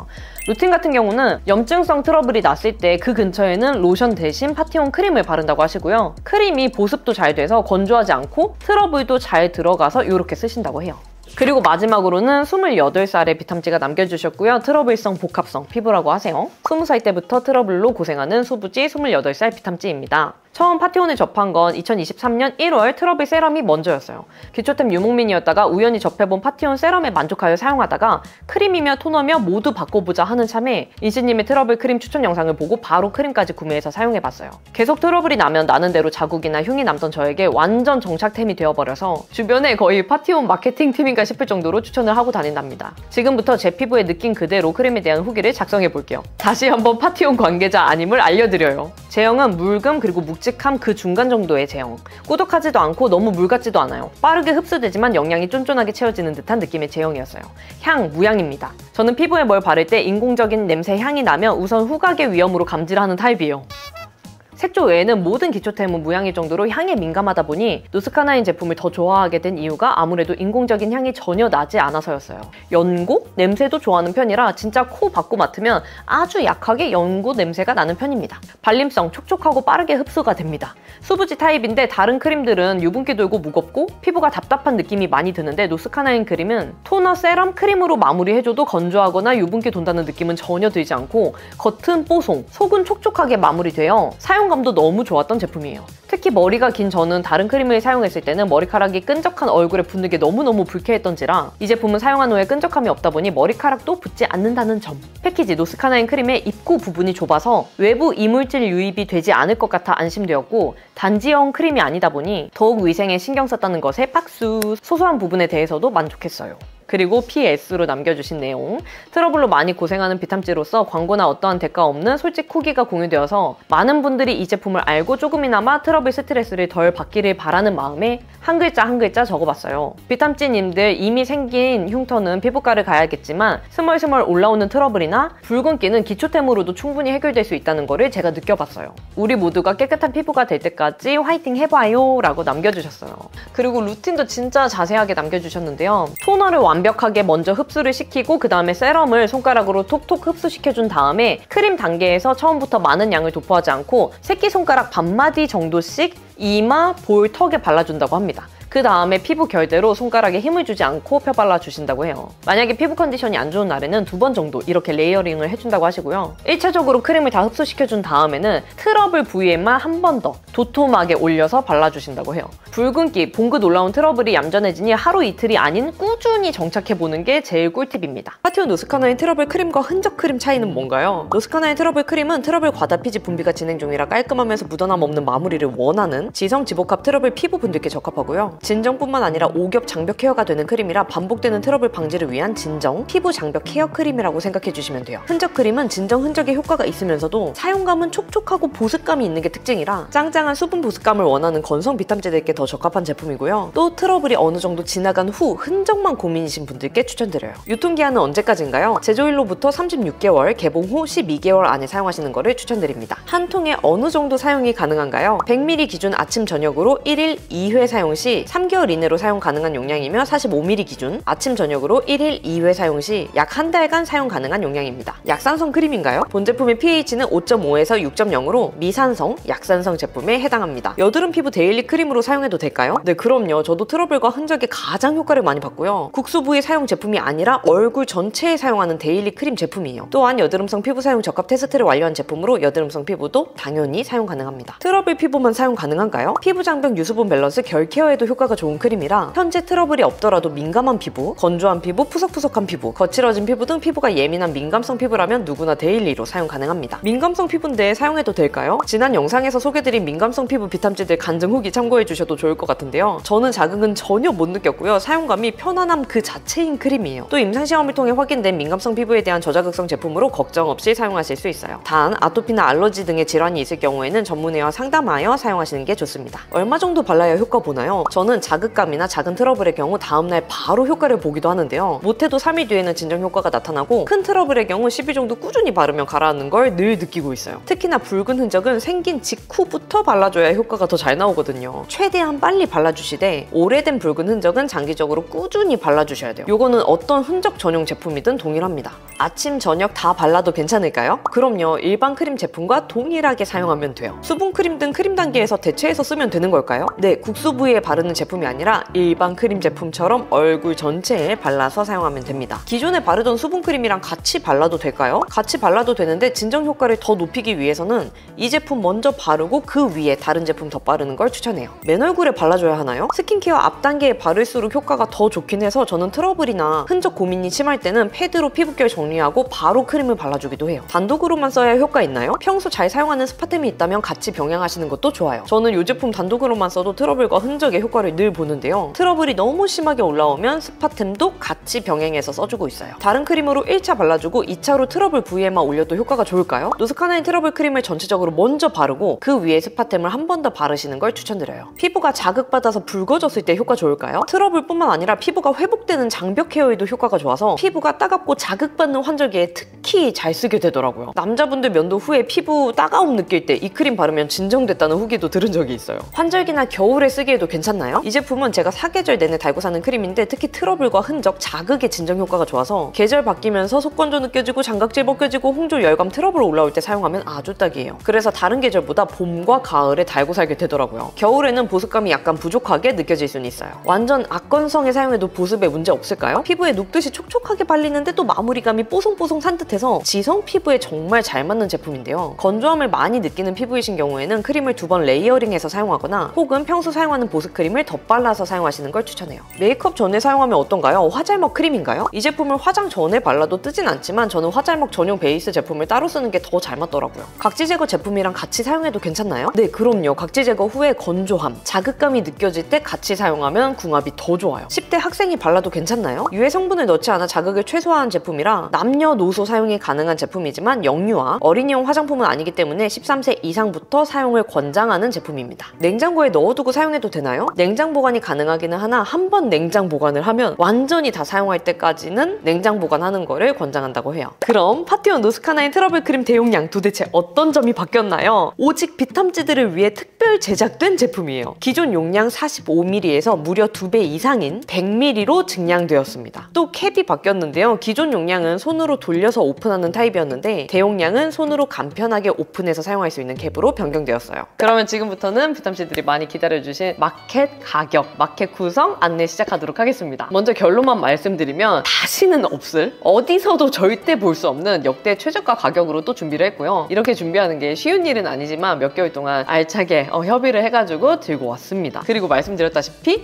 루틴 같은 경우는 염증성 트러블이 났을 때 그 근처에는 로션 대신 파티온 크림을 바른다고 하시고요. 크림이 보습도 잘 돼서 건조하지 않고 트러블도 잘 들어가서 이렇게 쓰신다고 해요. 그리고 마지막으로는 28살의 비탐지가 남겨주셨고요. 트러블성 복합성 피부라고 하세요. 20살 때부터 트러블로 고생하는 소부지 28살 비탐지입니다. 처음 파티온을 접한 건 2023년 1월 트러블 세럼이 먼저였어요. 기초템 유목민이었다가 우연히 접해본 파티온 세럼에 만족하여 사용하다가 크림이며 토너며 모두 바꿔보자 하는 참에 인씨님의 트러블 크림 추천 영상을 보고 바로 크림까지 구매해서 사용해봤어요. 계속 트러블이 나면 나는 대로 자국이나 흉이 남던 저에게 완전 정착템이 되어버려서 주변에 거의 파티온 마케팅 팀인가 싶을 정도로 추천을 하고 다닌답니다. 지금부터 제 피부에 느낀 그대로 크림에 대한 후기를 작성해볼게요. 다시 한번 파티온 관계자 아님을 알려드려요. 제형은 묽음 그리고 묵직함 그 중간 정도의 제형. 꾸덕하지도 않고 너무 물 같지도 않아요. 빠르게 흡수되지만 영양이 쫀쫀하게 채워지는 듯한 느낌의 제형이었어요. 향, 무향입니다. 저는 피부에 뭘 바를 때 인공적인 냄새 향이 나면 우선 후각의 위험으로 감지를 하는 타입이에요. 색조 외에는 모든 기초템은 무향일 정도로 향에 민감하다 보니 노스카나인 제품을 더 좋아하게 된 이유가 아무래도 인공적인 향이 전혀 나지 않아서였어요. 연고? 냄새도 좋아하는 편이라 진짜 코 박고 맡으면 아주 약하게 연고 냄새가 나는 편입니다. 발림성, 촉촉하고 빠르게 흡수가 됩니다. 수부지 타입인데 다른 크림들은 유분기 돌고 무겁고 피부가 답답한 느낌이 많이 드는데 노스카나인 크림은 토너, 세럼, 크림으로 마무리해줘도 건조하거나 유분기 돈다는 느낌은 전혀 들지 않고 겉은 뽀송, 속은 촉촉하게 마무리되어 사용감도 너무 좋았던 제품이에요. 특히 머리가 긴 저는 다른 크림을 사용했을 때는 머리카락이 끈적한 얼굴에 붙는 게 너무너무 불쾌했던지라 이 제품은 사용한 후에 끈적함이 없다 보니 머리카락도 붙지 않는다는 점. 패키지 노스카나인 크림의 입구 부분이 좁아서 외부 이물질 유입이 되지 않을 것 같아 안심되었고 단지형 크림이 아니다 보니 더욱 위생에 신경 썼다는 것에 박수. 소소한 부분에 대해서도 만족했어요. 그리고 PS로 남겨주신 내용. 트러블로 많이 고생하는 비탐지로서 광고나 어떠한 대가 없는 솔직 후기가 공유되어서 많은 분들이 이 제품을 알고 조금이나마 트러블 스트레스를 덜 받기를 바라는 마음에 한 글자 한 글자 적어봤어요. 비탐지님들 이미 생긴 흉터는 피부과를 가야겠지만 스멀스멀 올라오는 트러블이나 붉은기는 기초템으로도 충분히 해결될 수 있다는 거를 제가 느껴봤어요. 우리 모두가 깨끗한 피부가 될 때까지 화이팅 해봐요 라고 남겨주셨어요. 그리고 루틴도 진짜 자세하게 남겨주셨는데요. 토너를 완벽하게 먼저 흡수를 시키고 그 다음에 세럼을 손가락으로 톡톡 흡수시켜준 다음에 크림 단계에서 처음부터 많은 양을 도포하지 않고 새끼손가락 반마디 정도씩 이마, 볼, 턱에 발라준다고 합니다. 그 다음에 피부 결대로 손가락에 힘을 주지 않고 펴발라주신다고 해요. 만약에 피부 컨디션이 안 좋은 날에는 2번 정도 이렇게 레이어링을 해준다고 하시고요. 1차적으로 크림을 다 흡수시켜준 다음에는 트러블 부위에만 한 번 더 도톰하게 올려서 발라주신다고 해요. 붉은기, 봉긋 올라온 트러블이 얌전해지니 하루 이틀이 아닌 꾸준히 정착해보는 게 제일 꿀팁입니다. 파티온 노스카나인 트러블 크림과 흔적 크림 차이는 뭔가요? 노스카나인 트러블 크림은 트러블 과다 피지 분비가 진행 중이라 깔끔하면서 묻어남 없는 마무리를 원하는 지성 지복합 트러블 피부분들께 적합하고요. 진정뿐만 아니라 오겹 장벽 케어가 되는 크림이라 반복되는 트러블 방지를 위한 진정 피부 장벽 케어 크림이라고 생각해주시면 돼요. 흔적 크림은 진정 흔적의 효과가 있으면서도 사용감은 촉촉하고 보습감이 있는 게 특징이라 짱짱한 수분 보습감을 원하는 건성 비탐지들께 더 적합한 제품이고요. 또 트러블이 어느 정도 지나간 후 흔적만 고민이신 분들께 추천드려요. 유통기한은 언제까지인가요? 제조일로부터 36개월, 개봉 후 12개월 안에 사용하시는 거를 추천드립니다. 한 통에 어느 정도 사용이 가능한가요? 100ml 기준 아침 저녁으로 1일 2회 사용 시 3개월 이내로 사용 가능한 용량이며 45ml 기준 아침 저녁으로 1일 2회 사용 시 약 한 달간 사용 가능한 용량입니다. 약산성 크림인가요? 본 제품의 pH는 5.5에서 6.0으로 미산성, 약산성 제품에 해당합니다. 여드름 피부 데일리 크림으로 사용해도 될까요? 네, 그럼요. 저도 트러블과 흔적에 가장 효과를 많이 봤고요. 국수 부위 사용 제품이 아니라 얼굴 전체에 사용하는 데일리 크림 제품이에요. 또한 여드름성 피부 사용 적합 테스트를 완료한 제품으로 여드름성 피부도 당연히 사용 가능합니다. 트러블 피부만 사용 가능한가요? 피부 장벽 유수분 밸런스 결 케어에도 효과가 좋은 크림이라 현재 트러블이 없더라도 민감한 피부, 건조한 피부, 푸석푸석한 피부, 거칠어진 피부 등 피부가 예민한 민감성 피부라면 누구나 데일리로 사용 가능합니다. 민감성 피부인데 사용해도 될까요? 지난 영상에서 소개드린 민감성 피부 비탐지들 간증 후기 참고해주셔도 좋을 것 같은데요. 저는 자극은 전혀 못 느꼈고요. 사용감이 편안함 그 자체인 크림이에요. 또 임상시험을 통해 확인된 민감성 피부에 대한 저자극성 제품으로 걱정 없이 사용하실 수 있어요. 단 아토피나 알러지 등의 질환이 있을 경우에는 전문의와 상담하여 사용하시는 게 좋습니다. 얼마 정도 발라야 효과 보나요? 저는 자극감이나 작은 트러블의 경우 다음날 바로 효과를 보기도 하는데요. 못해도 3일 뒤에는 진정 효과가 나타나고 큰 트러블의 경우 10일 정도 꾸준히 바르면 가라앉는 걸 늘 느끼고 있어요. 특히나 붉은 흔적은 생긴 직후부터 발라줘야 효과가 더 잘 나오거든요. 최대한 빨리 발라주시되 오래된 붉은 흔적은 장기적으로 꾸준히 발라주셔야 돼요. 요거는 어떤 흔적 전용 제품이든 동일합니다. 아침, 저녁 다 발라도 괜찮을까요? 그럼요. 일반 크림 제품과 동일하게 사용하면 돼요. 수분 크림 등 크림 단계에서 대체해서 쓰면 되는 걸까요? 네, 국수 부위에 바르는 사용하는 제품이 아니라 일반 크림 제품처럼 얼굴 전체에 발라서 사용하면 됩니다. 기존에 바르던 수분크림이랑 같이 발라도 될까요? 같이 발라도 되는데 진정 효과를 더 높이기 위해서는 이 제품 먼저 바르고 그 위에 다른 제품 더 바르는 걸 추천해요. 맨 얼굴에 발라줘야 하나요? 스킨케어 앞 단계에 바를수록 효과가 더 좋긴 해서 저는 트러블이나 흔적 고민이 심할 때는 패드로 피부결 정리하고 바로 크림을 발라주기도 해요. 단독으로만 써야 효과 있나요? 평소 잘 사용하는 스파템이 있다면 같이 병행하시는 것도 좋아요. 저는 이 제품 단독으로만 써도 트러블과 흔적의 효과를 늘 보는데요. 트러블이 너무 심하게 올라오면 스파템도 같이 병행해서 써주고 있어요. 다른 크림으로 1차 발라주고 2차로 트러블 부위에만 올려도 효과가 좋을까요? 노스카나인 트러블 크림을 전체적으로 먼저 바르고 그 위에 스파템을 한 번 더 바르시는 걸 추천드려요. 피부가 자극받아서 붉어졌을 때 효과 좋을까요? 트러블뿐만 아니라 피부가 회복되는 장벽 케어에도 효과가 좋아서 피부가 따갑고 자극받는 환절기에 특히 잘 쓰게 되더라고요. 남자분들 면도 후에 피부 따가움 느낄 때 이 크림 바르면 진정됐다는 후기도 들은 적이 있어요. 환절기나 겨울에 쓰기에도 괜찮나요? 이 제품은 제가 사계절 내내 달고 사는 크림인데 특히 트러블과 흔적, 자극의 진정 효과가 좋아서 계절 바뀌면서 속건조 느껴지고 장각질 벗겨지고 홍조, 열감, 트러블 올라올 때 사용하면 아주 딱이에요. 그래서 다른 계절보다 봄과 가을에 달고 살게 되더라고요. 겨울에는 보습감이 약간 부족하게 느껴질 수는 있어요. 완전 악건성에 사용해도 보습에 문제 없을까요? 피부에 녹듯이 촉촉하게 발리는데 또 마무리감이 뽀송뽀송 산뜻해서 지성 피부에 정말 잘 맞는 제품인데요. 건조함을 많이 느끼는 피부이신 경우에는 크림을 2번 레이어링해서 사용하거나 혹은 평소 사용하는 보습크림을 덧발라서 사용하시는 걸 추천해요. 메이크업 전에 사용하면 어떤가요? 화잘먹 크림인가요? 이 제품을 화장 전에 발라도 뜨진 않지만 저는 화잘먹 전용 베이스 제품을 따로 쓰는 게 더 잘 맞더라고요. 각질 제거 제품이랑 같이 사용해도 괜찮나요? 네, 그럼요. 각질 제거 후에 건조함, 자극감이 느껴질 때 같이 사용하면 궁합이 더 좋아요. 10대 학생이 발라도 괜찮나요? 유해 성분을 넣지 않아 자극을 최소화한 제품이라 남녀노소 사용이 가능한 제품이지만 영유아, 어린이용 화장품은 아니기 때문에 13세 이상부터 사용을 권장하는 제품입니다. 냉장고에 넣어두고 사용해도 되나요? 냉장 보관이 가능하기는 하나 한 번 냉장 보관을 하면 완전히 다 사용할 때까지는 냉장 보관하는 거를 권장한다고 해요. 그럼 파티온 노스카나인 트러블 크림 대용량 도대체 어떤 점이 바뀌었나요? 오직 비탐지들을 위해 특별 제작된 제품이에요. 기존 용량 45ml에서 무려 2배 이상인 100ml로 증량되었습니다. 또 캡이 바뀌었는데요. 기존 용량은 손으로 돌려서 오픈하는 타입이었는데 대용량은 손으로 간편하게 오픈해서 사용할 수 있는 캡으로 변경되었어요. 그러면 지금부터는 비탐씨들이 많이 기다려주신 마켓 가격, 마켓 구성 안내 시작하도록 하겠습니다. 먼저 결론만 말씀드리면 다시는 없을, 어디서도 절대 볼 수 없는 역대 최저가 가격으로 또 준비를 했고요. 이렇게 준비하는 게 쉬운 일은 아니지만 몇 개월 동안 알차게 협의를 해가지고 들고 왔습니다. 그리고 말씀드렸다시피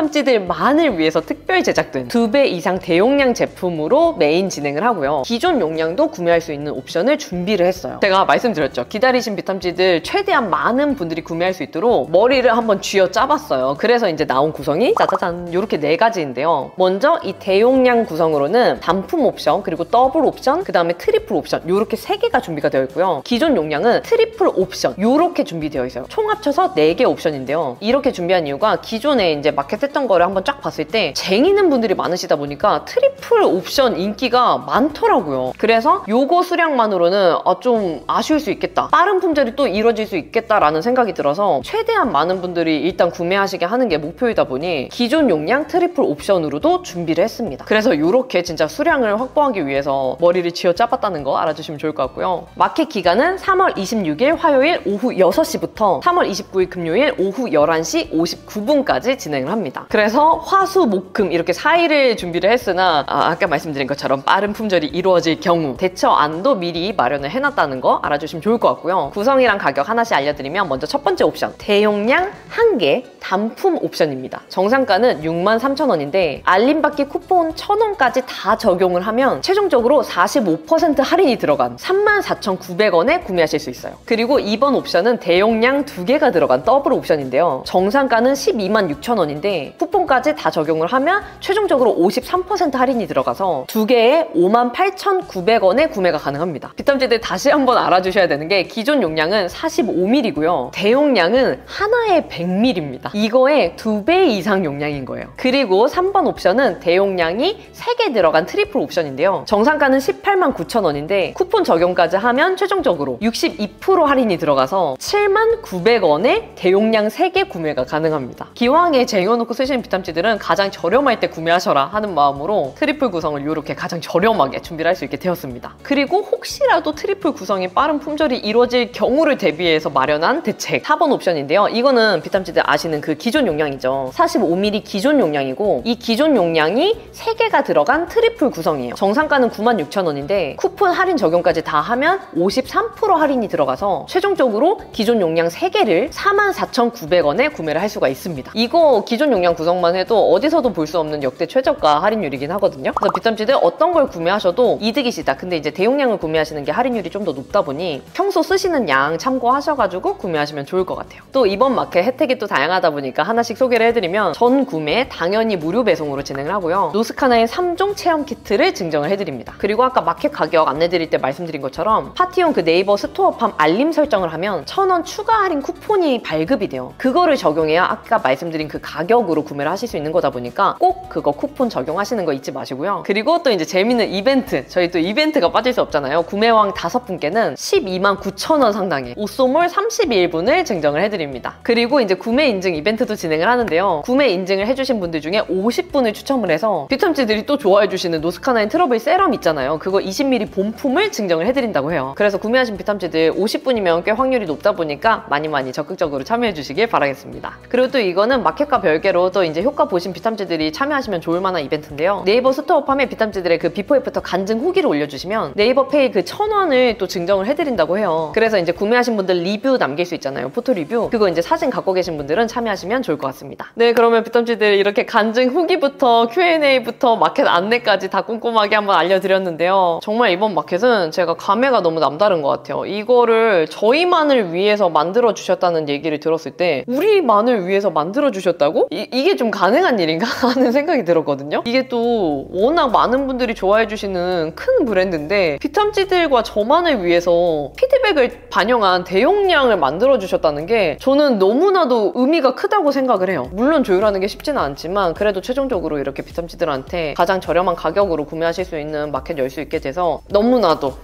비탐찌들만을 위해서 특별 제작된 2배 이상 대용량 제품으로 메인 진행을 하고요. 기존 용량도 구매할 수 있는 옵션을 준비를 했어요. 제가 말씀드렸죠. 기다리신 비탐찌들 최대한 많은 분들이 구매할 수 있도록 머리를 한번 쥐어 짜봤어요. 그래서 이제 나온 구성이 짜자잔 이렇게 4가지인데요. 먼저 이 대용량 구성으로는 단품 옵션, 그리고 더블 옵션, 그 다음에 트리플 옵션 이렇게 3개가 준비가 되어 있고요. 기존 용량은 트리플 옵션 이렇게 준비되어 있어요. 총 합쳐서 4개 옵션인데요. 이렇게 준비한 이유가 기존에 이제 마켓했던 거를 한번 쫙 봤을 때 쟁이는 분들이 많으시다 보니까 트리플 옵션 인기가 많더라고요. 그래서 요거 수량만으로는 좀 아쉬울 수 있겠다, 빠른 품절이 또 이루어질 수 있겠다라는 생각이 들어서 최대한 많은 분들이 일단 구매하시게 하는 게 목표이다 보니 기존 용량 트리플 옵션으로도 준비를 했습니다. 그래서 이렇게 진짜 수량을 확보하기 위해서 머리를 쥐어 짜봤다는 거 알아주시면 좋을 것 같고요. 마켓 기간은 3월 26일 화요일 오후 6시부터 3월 29일 금요일 오후 11시 59분까지 진행을 합니다. 그래서 화수, 목, 금 이렇게 4일을 준비를 했으나 아까 말씀드린 것처럼 빠른 품절이 이루어질 경우 대처안도 미리 마련을 해놨다는 거 알아주시면 좋을 것 같고요. 구성이랑 가격 하나씩 알려드리면 먼저 첫 번째 옵션, 대용량 1개 단품 옵션입니다. 정상가는 63,000원인데 알림받기 쿠폰 1,000원까지 다 적용을 하면 최종적으로 45% 할인이 들어간 34,900원에 구매하실 수 있어요. 그리고 이번 옵션은 대용량 2개가 들어간 더블 옵션인데요. 정상가는 126,000원인데 쿠폰까지 다 적용을 하면 최종적으로 53% 할인이 들어가서 2개에 58,900원에 구매가 가능합니다. 비탐지들 다시 한번 알아주셔야 되는 게 기존 용량은 45ml고요. 대용량은 하나에 100ml입니다. 이거의 2배 이상 용량인 거예요. 그리고 3번 옵션은 대용량이 3개 들어간 트리플 옵션인데요. 정상가는 189,000원인데 쿠폰 적용까지 하면 최종적으로 62% 할인이 들어가서 79,900원에 대용량 3개 구매가 가능합니다. 기왕에 쟁여놓고 쓰시는 비탐찌들은 가장 저렴할 때 구매하셔라 하는 마음으로 트리플 구성을 이렇게 가장 저렴하게 준비를 할 수 있게 되었습니다. 그리고 혹시라도 트리플 구성이 빠른 품절이 이루어질 경우를 대비해서 마련한 대책 4번 옵션인데요. 이거는 비탐찌들 아시는 그 기존 기존 용량이죠. 45ml 기존 용량이고 이 기존 용량이 3개가 들어간 트리플 구성이에요. 정상가는 96,000원인데 쿠폰 할인 적용까지 다 하면 53% 할인이 들어가서 최종적으로 기존 용량 3개를 44,900원에 구매를 할 수가 있습니다. 이거 기존 용량 구성만 해도 어디서도 볼 수 없는 역대 최저가 할인율이긴 하거든요. 그래서 비탐지들 어떤 걸 구매하셔도 이득이시다. 근데 이제 대용량을 구매하시는 게 할인율이 좀 더 높다 보니 평소 쓰시는 양 참고하셔가지고 구매하시면 좋을 것 같아요. 또 이번 마켓 혜택이 또 다양하다 보니까 하나씩 소개를 해드리면 전 구매 당연히 무료 배송으로 진행을 하고요. 노스카나의 3종 체험 키트를 증정을 해드립니다. 그리고 아까 마켓 가격 안내드릴 때 말씀드린 것처럼 파티용 그 네이버 스토어팜 알림 설정을 하면 1,000원 추가 할인 쿠폰이 발급이 돼요. 그거를 적용해야 아까 말씀드린 그 가격으로 구매를 하실 수 있는 거다 보니까 꼭 그거 쿠폰 적용하시는 거 잊지 마시고요. 그리고 또 이제 재밌는 이벤트, 저희 또 이벤트가 빠질 수 없잖아요. 구매왕 5분께는 129,000원 상당의 오쏘몰 32일분을 증정을 해드립니다. 그리고 이제 구매 인증 이벤트도 진행을 하는데요. 구매 인증을 해주신 분들 중에 50분을 추첨을 해서 비탐지들이 또 좋아해주시는 노스카나인 트러블 세럼 있잖아요. 그거 20ml 본품을 증정을 해드린다고 해요. 그래서 구매하신 비탐지들 50분이면 꽤 확률이 높다 보니까 많이 적극적으로 참여해주시길 바라겠습니다. 그리고 또 이거는 마켓과 별개로 또 이제 효과 보신 비탐지들이 참여하시면 좋을 만한 이벤트인데요. 네이버 스토어팜에 비탐지들의 그 비포 애프터 간증 후기를 올려주시면 네이버 페이 그 1,000원을 또 증정을 해드린다고 해요. 그래서 이제 구매하신 분들 리뷰 남길 수 있잖아요. 포토 리뷰. 그거 이제 사진 갖고 계신 분들은 참여하시면 좋을 것 같습니다. 네, 그러면 비탐지들 이렇게 간증 후기부터 Q&A부터 마켓 안내까지 다 꼼꼼하게 한번 알려드렸는데요. 정말 이번 마켓은 제가 감회가 너무 남다른 것 같아요. 이거를 저희만을 위해서 만들어주셨다는 얘기를 들었을 때 우리만을 위해서 만들어주셨다고? 이게 좀 가능한 일인가? 하는 생각이 들었거든요. 이게 또 워낙 많은 분들이 좋아해주시는 큰 브랜드인데 비탐지들과 저만을 위해서 피드백을 반영한 대용량을 만들어주셨다는 게 저는 너무나도 의미가 크다고 생각을 해요. 물론 조율하는 게 쉽지는 않지만 그래도 최종적으로 이렇게 비탐지들한테 가장 저렴한 가격으로 구매하실 수 있는 마켓 열 수 있게 돼서 너무나도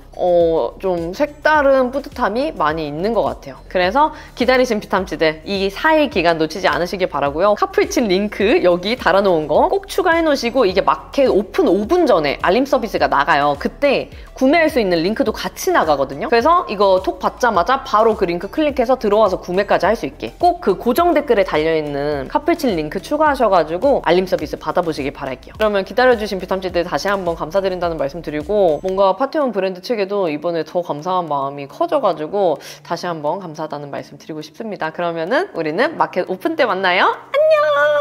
좀 색다른 뿌듯함이 많이 있는 것 같아요. 그래서 기다리신 비탐지들 이 4일 기간 놓치지 않으시길 바라고요. 카프리친 링크 여기 달아놓은 거 꼭 추가해 놓으시고 이게 마켓 오픈 5분 전에 알림 서비스가 나가요. 그때 구매할 수 있는 링크도 같이 나가거든요. 그래서 이거 톡 받자마자 바로 그 링크 클릭해서 들어와서 구매까지 할 수 있게 꼭 그 고정 댓글에 달려있는 카프리친 링크 추가하셔가지고 알림 서비스 받아보시길 바랄게요. 그러면 기다려주신 비탐지들 다시 한번 감사드린다는 말씀 드리고 뭔가 파티원 브랜드 측에도 이번에 더 감사한 마음이 커져가지고 다시 한번 감사하다는 말씀 드리고 싶습니다. 그러면은 우리는 마켓 오픈 때 만나요. 안녕!